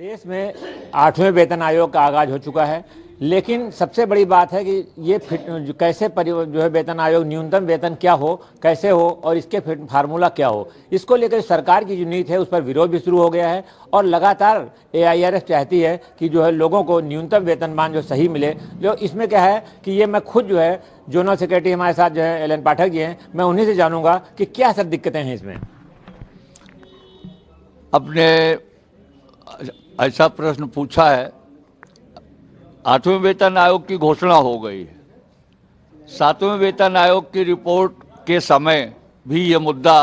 देश में 8वें वेतन आयोग का आगाज हो चुका है, लेकिन सबसे बड़ी बात है कि ये कैसे जो है वेतन आयोग न्यूनतम वेतन क्या हो, कैसे हो और इसके फार्मूला क्या हो, इसको लेकर सरकार की जो नीति है उस पर विरोध भी शुरू हो गया है। और लगातार AIRF चाहती है कि जो है लोगों को न्यूनतम वेतनमान जो सही मिले। जो इसमें क्या है कि ये मैं खुद जो है जोनल सेक्रेटरी हमारे साथ जो है LN पाठक जी हैं, मैं उन्हीं से जानूंगा कि क्या सब दिक्कतें हैं इसमें। अपने ऐसा प्रश्न पूछा है। 8वें वेतन आयोग की घोषणा हो गई है। 7वें वेतन आयोग की रिपोर्ट के समय भी ये मुद्दा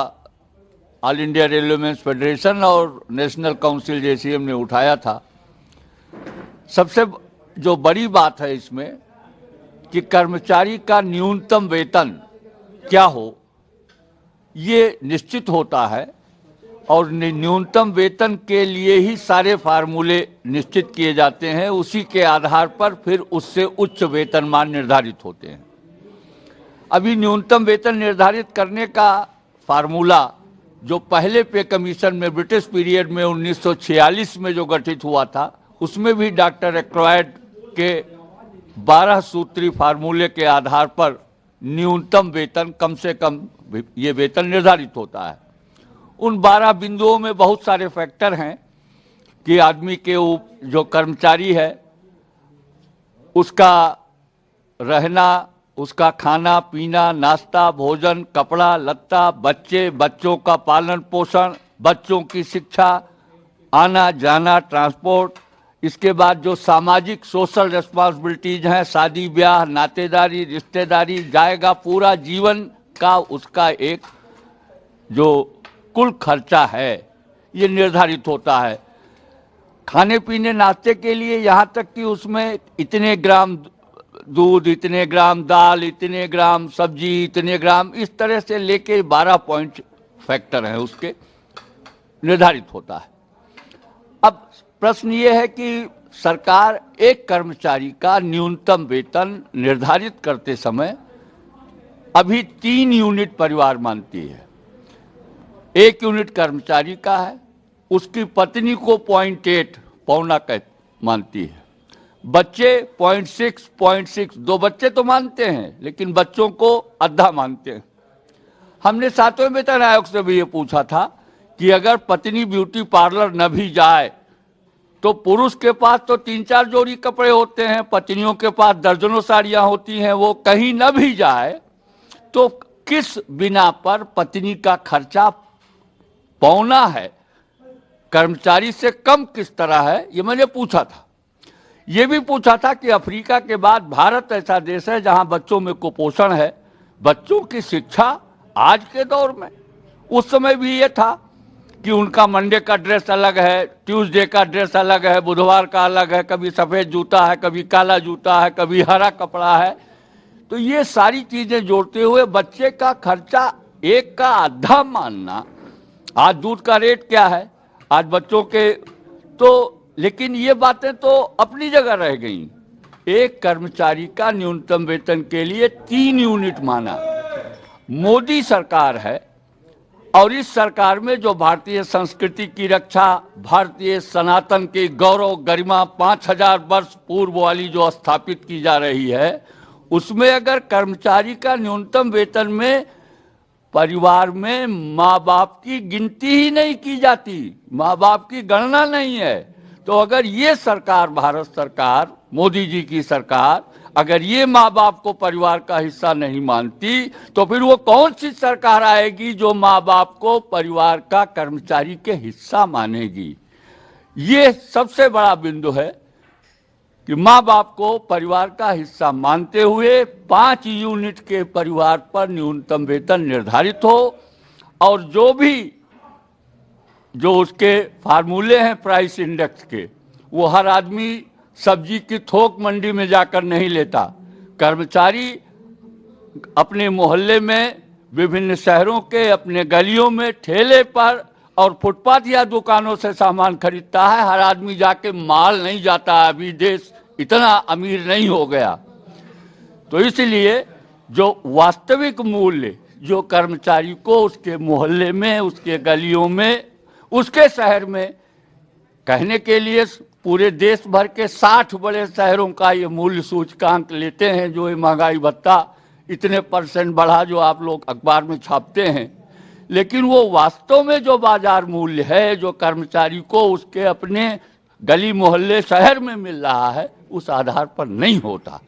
ऑल इंडिया रेलवेमेंस फेडरेशन और नेशनल काउंसिल JCM ने उठाया था। सबसे जो बड़ी बात है इसमें कि कर्मचारी का न्यूनतम वेतन क्या हो, ये निश्चित होता है और न्यूनतम वेतन के लिए ही सारे फार्मूले निश्चित किए जाते हैं। उसी के आधार पर फिर उससे उच्च वेतनमान निर्धारित होते हैं। अभी न्यूनतम वेतन निर्धारित करने का फार्मूला जो पहले पे कमीशन में ब्रिटिश पीरियड में 1946 में जो गठित हुआ था, उसमें भी डॉक्टर एक्रॉयड के 12 सूत्री फार्मूले के आधार पर न्यूनतम वेतन कम से कम ये वेतन निर्धारित होता है। उन 12 बिंदुओं में बहुत सारे फैक्टर हैं कि आदमी के जो कर्मचारी है उसका रहना, उसका खाना पीना, नाश्ता, भोजन, कपड़ा लत्ता, बच्चों का पालन पोषण, बच्चों की शिक्षा, आना जाना, ट्रांसपोर्ट, इसके बाद जो सामाजिक सोशल रिस्पॉन्सिबिलिटीज हैं, शादी ब्याह, नातेदारी, रिश्तेदारी, जाएगा पूरा जीवन का उसका एक जो कुल खर्चा है ये निर्धारित होता है। खाने पीने नाश्ते के लिए यहाँ तक कि उसमें इतने ग्राम दूध, इतने ग्राम दाल, इतने ग्राम सब्जी, इतने ग्राम, इस तरह से लेके 12 पॉइंट फैक्टर हैं उसके निर्धारित होता है। अब प्रश्न ये है कि सरकार एक कर्मचारी का न्यूनतम वेतन निर्धारित करते समय अभी 3 यूनिट परिवार मानती है। 1 यूनिट कर्मचारी का है, उसकी पत्नी को 0.8 पौना मानती है, बच्चे 0.6 2 बच्चे तो मानते हैं लेकिन बच्चों को आधा मानते हैं। हमने 7वें वेतन आयोग से भी ये पूछा था कि अगर पत्नी ब्यूटी पार्लर न भी जाए तो पुरुष के पास तो 3-4 जोड़ी कपड़े होते हैं, पत्नियों के पास दर्जनों साड़ियां होती हैं, वो कहीं न भी जाए तो किस बिना पर पत्नी का खर्चा पौना है, कर्मचारी से कम किस तरह है, ये मैंने पूछा था। ये भी पूछा था कि अफ्रीका के बाद भारत ऐसा देश है जहां बच्चों में कुपोषण है, बच्चों की शिक्षा आज के दौर में, उस समय भी ये था कि उनका मंडे का ड्रेस अलग है, ट्यूसडे का ड्रेस अलग है, बुधवार का अलग है, कभी सफ़ेद जूता है, कभी काला जूता है, कभी हरा कपड़ा है। तो ये सारी चीज़ें जोड़ते हुए बच्चे का खर्चा एक का आधा मानना, आज दूध का रेट क्या है, आज बच्चों के तो, लेकिन ये बातें तो अपनी जगह रह गई। एक कर्मचारी का न्यूनतम वेतन के लिए 3 यूनिट माना। मोदी सरकार है और इस सरकार में जो भारतीय संस्कृति की रक्षा, भारतीय सनातन की गौरव गरिमा 5000 वर्ष पूर्व वाली जो स्थापित की जा रही है, उसमें अगर कर्मचारी का न्यूनतम वेतन में परिवार में माँ बाप की गिनती ही नहीं की जाती, माँ बाप की गणना नहीं है, तो अगर ये सरकार, भारत सरकार, मोदी जी की सरकार, अगर ये माँ बाप को परिवार का हिस्सा नहीं मानती तो फिर वो कौन सी सरकार आएगी जो माँ बाप को परिवार का कर्मचारी के हिस्सा मानेगी। ये सबसे बड़ा बिंदु है कि माँ बाप को परिवार का हिस्सा मानते हुए 5 यूनिट के परिवार पर न्यूनतम वेतन निर्धारित हो और जो उसके फार्मूले हैं प्राइस इंडेक्स के, वो हर आदमी सब्जी की थोक मंडी में जाकर नहीं लेता। कर्मचारी अपने मोहल्ले में, विभिन्न शहरों के अपने गलियों में, ठेले पर और फुटपाथ या दुकानों से सामान खरीदता है। हर आदमी जाके माल नहीं जाता, अभी देश इतना अमीर नहीं हो गया। तो इसलिए जो वास्तविक मूल्य जो कर्मचारी को उसके मोहल्ले में, उसके गलियों में, उसके शहर में कहने के लिए पूरे देश भर के 60 बड़े शहरों का ये मूल्य सूचकांक लेते हैं, जो ये महंगाई भत्ता इतने % बढ़ा जो आप लोग अखबार में छापते हैं, लेकिन वो वास्तव में जो बाजार मूल्य है, जो कर्मचारी को उसके अपने गली मोहल्ले शहर में मिल रहा है, उस आधार पर नहीं होता।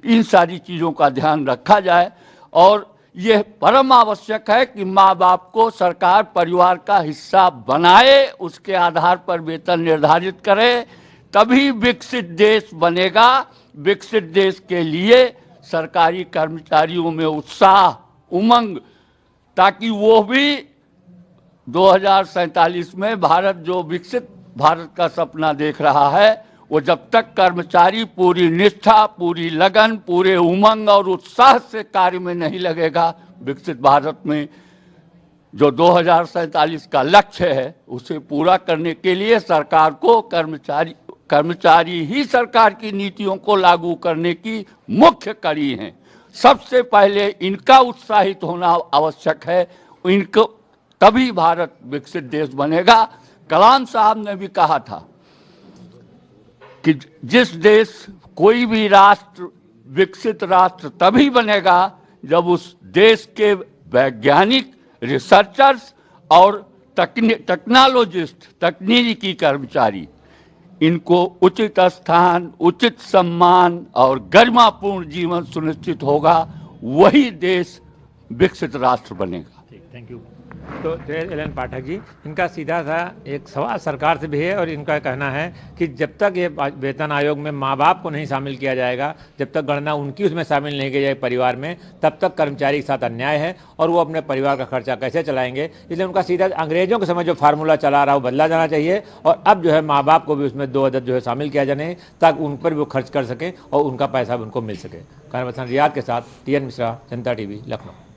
इन सारी चीज़ों का ध्यान रखा जाए और यह परम आवश्यक है कि माँ बाप को सरकार परिवार का हिस्सा बनाए, उसके आधार पर वेतन निर्धारित करे, तभी विकसित देश बनेगा। विकसित देश के लिए सरकारी कर्मचारियों में उत्साह, उमंग, ताकि वो भी 2047 में भारत जो विकसित भारत का सपना देख रहा है, वो जब तक कर्मचारी पूरी निष्ठा, पूरी लगन, पूरे उमंग और उत्साह से कार्य में नहीं लगेगा, विकसित भारत में जो 2047 का लक्ष्य है उसे पूरा करने के लिए सरकार को कर्मचारी ही सरकार की नीतियों को लागू करने की मुख्य कड़ी हैं। सबसे पहले इनका उत्साहित होना आवश्यक है, इनको तभी भारत विकसित देश बनेगा। कलाम साहब ने भी कहा था कि जिस देश कोई भी राष्ट्र विकसित राष्ट्र तभी बनेगा जब उस देश के वैज्ञानिक, रिसर्चर्स और टेक्नोलॉजिस्ट, तकनीकी कर्मचारी, इनको उचित स्थान, उचित सम्मान और गरिमापूर्ण जीवन सुनिश्चित होगा, वही देश विकसित राष्ट्र बनेगा। Thank you. तो जय एल पाठक जी, इनका सीधा सा एक सवाल सरकार से भी है और इनका कहना है कि जब तक ये वेतन आयोग में माँ बाप को नहीं शामिल किया जाएगा, जब तक गणना उनकी उसमें शामिल नहीं की जाए परिवार में, तब तक कर्मचारी के साथ अन्याय है और वो अपने परिवार का खर्चा कैसे चलाएंगे। इसलिए उनका सीधा अंग्रेजों के समय जो फार्मूला चला रहा है वो बदला जाना चाहिए और अब जो है माँ बाप को भी उसमें 2 अदद जो है शामिल किया जाने, ताकि उन पर भी वो खर्च कर सकें और उनका पैसा भी उनको मिल सके। कामरान रियाद के साथ TN मिश्रा, जनता TV, लखनऊ।